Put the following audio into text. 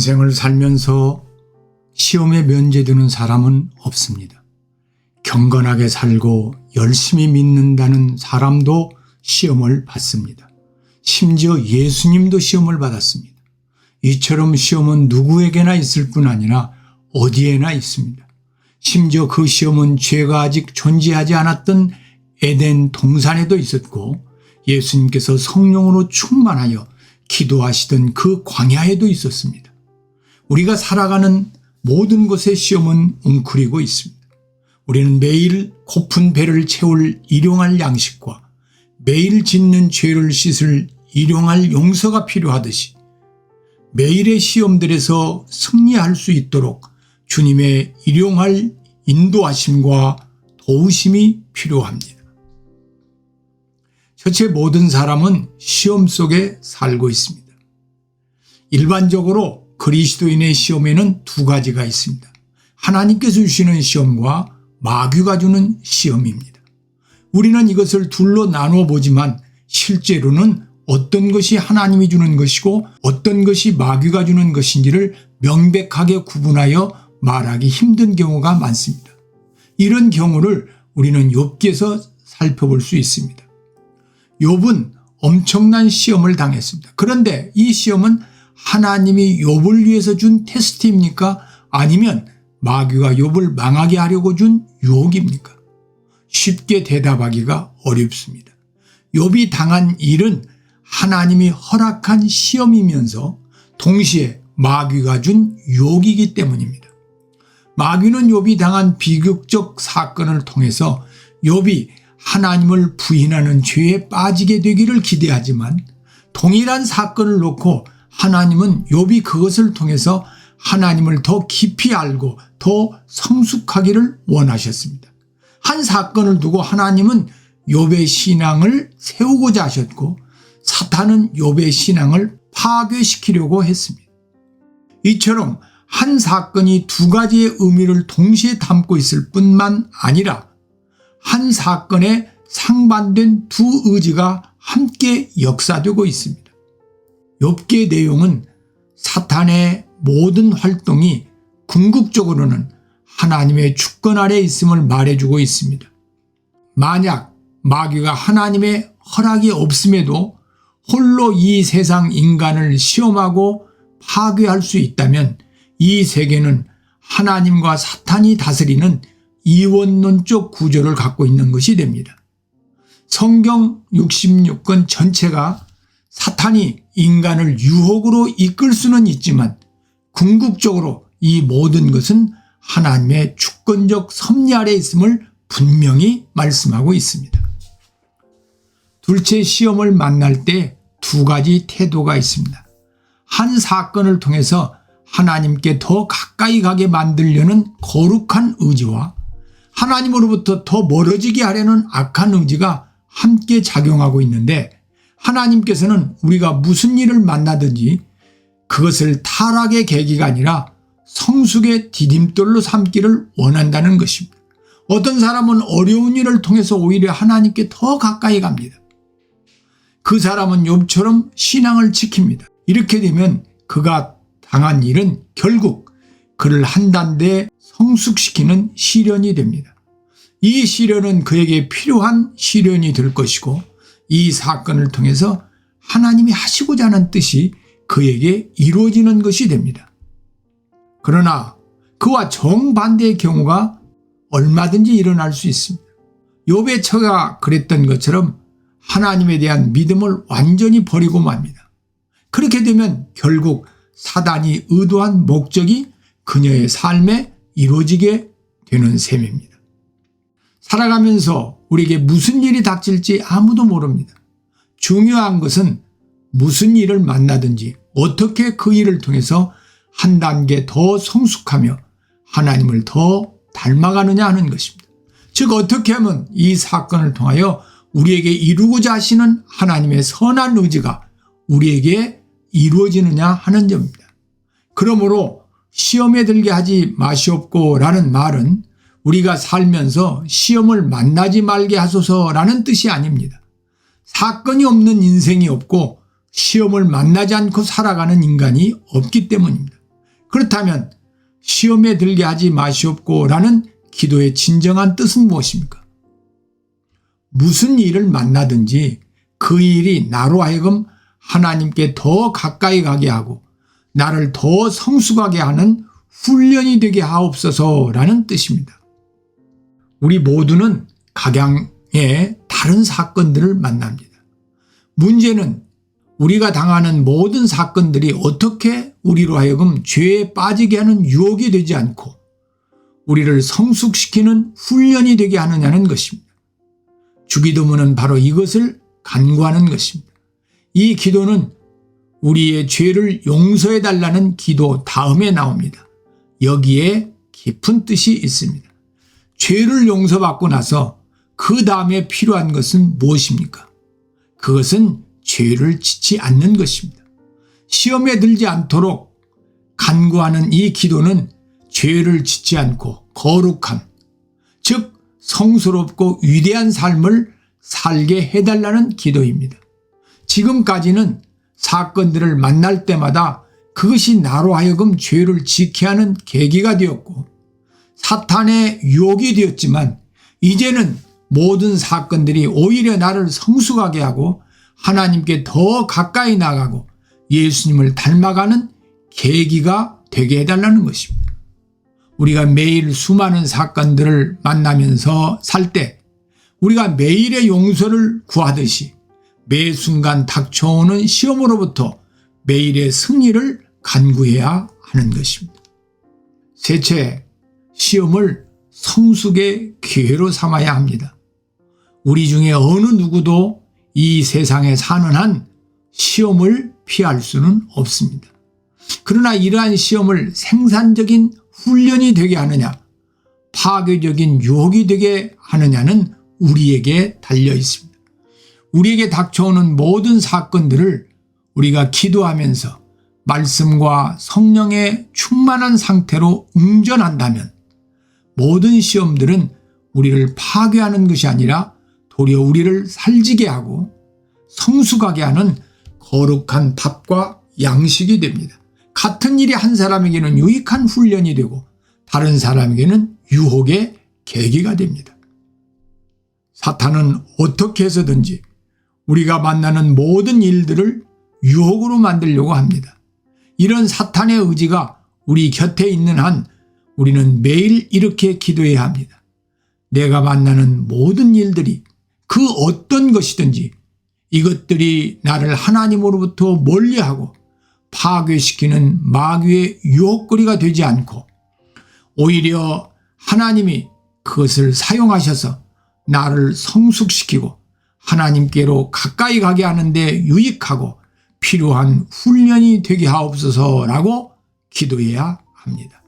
인생을 살면서 시험에 면제되는 사람은 없습니다. 경건하게 살고 열심히 믿는다는 사람도 시험을 받습니다. 심지어 예수님도 시험을 받았습니다. 이처럼 시험은 누구에게나 있을 뿐 아니라 어디에나 있습니다. 심지어 그 시험은 죄가 아직 존재하지 않았던 에덴 동산에도 있었고 예수님께서 성령으로 충만하여 기도하시던 그 광야에도 있었습니다. 우리가 살아가는 모든 곳의 시험은 웅크리고 있습니다. 우리는 매일 고픈 배를 채울 일용할 양식과 매일 짓는 죄를 씻을 일용할 용서가 필요하듯이 매일의 시험들에서 승리할 수 있도록 주님의 일용할 인도하심과 도우심이 필요합니다. 현재 모든 사람은 시험 속에 살고 있습니다. 일반적으로 그리스도인의 시험에는 두 가지가 있습니다. 하나님께서 주시는 시험과 마귀가 주는 시험입니다. 우리는 이것을 둘로 나누어 보지만 실제로는 어떤 것이 하나님이 주는 것이고 어떤 것이 마귀가 주는 것인지를 명백하게 구분하여 말하기 힘든 경우가 많습니다. 이런 경우를 우리는 욥기에서 살펴볼 수 있습니다. 욥은 엄청난 시험을 당했습니다. 그런데 이 시험은 하나님이 욥을 위해서 준 테스트입니까? 아니면 마귀가 욥을 망하게 하려고 준 유혹입니까? 쉽게 대답하기가 어렵습니다. 욥이 당한 일은 하나님이 허락한 시험이면서 동시에 마귀가 준 유혹이기 때문입니다. 마귀는 욥이 당한 비극적 사건을 통해서 욥이 하나님을 부인하는 죄에 빠지게 되기를 기대하지만 동일한 사건을 놓고 하나님은 욥이 그것을 통해서 하나님을 더 깊이 알고 더 성숙하기를 원하셨습니다. 한 사건을 두고 하나님은 욥의 신앙을 세우고자 하셨고 사탄은 욥의 신앙을 파괴시키려고 했습니다. 이처럼 한 사건이 두 가지의 의미를 동시에 담고 있을 뿐만 아니라 한 사건에 상반된 두 의지가 함께 역사되고 있습니다. 욥기의 내용은 사탄의 모든 활동이 궁극적으로는 하나님의 주권 아래 있음을 말해주고 있습니다. 만약 마귀가 하나님의 허락이 없음에도 홀로 이 세상 인간을 시험하고 파괴할 수 있다면 이 세계는 하나님과 사탄이 다스리는 이원론적 구조를 갖고 있는 것이 됩니다. 성경 66권 전체가 사탄이 인간을 유혹으로 이끌 수는 있지만 궁극적으로 이 모든 것은 하나님의 주권적 섭리 아래 있음을 분명히 말씀하고 있습니다. 둘째, 시험을 만날 때 두 가지 태도가 있습니다. 한 사건을 통해서 하나님께 더 가까이 가게 만들려는 거룩한 의지와 하나님으로부터 더 멀어지게 하려는 악한 의지가 함께 작용하고 있는데 하나님께서는 우리가 무슨 일을 만나든지 그것을 타락의 계기가 아니라 성숙의 디딤돌로 삼기를 원한다는 것입니다. 어떤 사람은 어려운 일을 통해서 오히려 하나님께 더 가까이 갑니다. 그 사람은 욥처럼 신앙을 지킵니다. 이렇게 되면 그가 당한 일은 결국 그를 한단데 성숙시키는 시련이 됩니다. 이 시련은 그에게 필요한 시련이 될 것이고 이 사건을 통해서 하나님이 하시고자 하는 뜻이 그에게 이루어지는 것이 됩니다. 그러나 그와 정반대의 경우가 얼마든지 일어날 수 있습니다. 욥의 처가 그랬던 것처럼 하나님에 대한 믿음을 완전히 버리고 맙니다. 그렇게 되면 결국 사단이 의도한 목적이 그녀의 삶에 이루어지게 되는 셈입니다. 살아가면서 우리에게 무슨 일이 닥칠지 아무도 모릅니다. 중요한 것은 무슨 일을 만나든지 어떻게 그 일을 통해서 한 단계 더 성숙하며 하나님을 더 닮아가느냐 하는 것입니다. 즉 어떻게 하면 이 사건을 통하여 우리에게 이루고자 하시는 하나님의 선한 의지가 우리에게 이루어지느냐 하는 점입니다. 그러므로 시험에 들게 하지 마시옵고라는 말은 우리가 살면서 시험을 만나지 말게 하소서라는 뜻이 아닙니다. 사건이 없는 인생이 없고 시험을 만나지 않고 살아가는 인간이 없기 때문입니다. 그렇다면 시험에 들게 하지 마시옵고라는 기도의 진정한 뜻은 무엇입니까? 무슨 일을 만나든지 그 일이 나로 하여금 하나님께 더 가까이 가게 하고 나를 더 성숙하게 하는 훈련이 되게 하옵소서라는 뜻입니다. 우리 모두는 각양의 다른 사건들을 만납니다. 문제는 우리가 당하는 모든 사건들이 어떻게 우리로 하여금 죄에 빠지게 하는 유혹이 되지 않고 우리를 성숙시키는 훈련이 되게 하느냐는 것입니다. 주기도문은 바로 이것을 간구하는 것입니다. 이 기도는 우리의 죄를 용서해 달라는 기도 다음에 나옵니다. 여기에 깊은 뜻이 있습니다. 죄를 용서받고 나서 그 다음에 필요한 것은 무엇입니까? 그것은 죄를 짓지 않는 것입니다. 시험에 들지 않도록 간구하는 이 기도는 죄를 짓지 않고 거룩함, 즉 성스럽고 위대한 삶을 살게 해달라는 기도입니다. 지금까지는 사건들을 만날 때마다 그것이 나로 하여금 죄를 짓게 하는 계기가 되었고 사탄의 유혹이 되었지만 이제는 모든 사건들이 오히려 나를 성숙하게 하고 하나님께 더 가까이 나가고 예수님을 닮아가는 계기가 되게 해달라는 것입니다. 우리가 매일 수많은 사건들을 만나면서 살 때 우리가 매일의 용서를 구하듯이 매 순간 닥쳐오는 시험으로부터 매일의 승리를 간구해야 하는 것입니다. 셋째, 시험을 성숙의 기회로 삼아야 합니다. 우리 중에 어느 누구도 이 세상에 사는 한 시험을 피할 수는 없습니다. 그러나 이러한 시험을 생산적인 훈련이 되게 하느냐, 파괴적인 유혹이 되게 하느냐는 우리에게 달려 있습니다. 우리에게 닥쳐오는 모든 사건들을 우리가 기도하면서 말씀과 성령의 충만한 상태로 응전한다면 모든 시험들은 우리를 파괴하는 것이 아니라 도리어 우리를 살지게 하고 성숙하게 하는 거룩한 밥과 양식이 됩니다. 같은 일이 한 사람에게는 유익한 훈련이 되고 다른 사람에게는 유혹의 계기가 됩니다. 사탄은 어떻게 해서든지 우리가 만나는 모든 일들을 유혹으로 만들려고 합니다. 이런 사탄의 의지가 우리 곁에 있는 한 우리는 매일 이렇게 기도해야 합니다. 내가 만나는 모든 일들이 그 어떤 것이든지 이것들이 나를 하나님으로부터 멀리하고 파괴시키는 마귀의 유혹거리가 되지 않고 오히려 하나님이 그것을 사용하셔서 나를 성숙시키고 하나님께로 가까이 가게 하는데 유익하고 필요한 훈련이 되게 하옵소서라고 기도해야 합니다.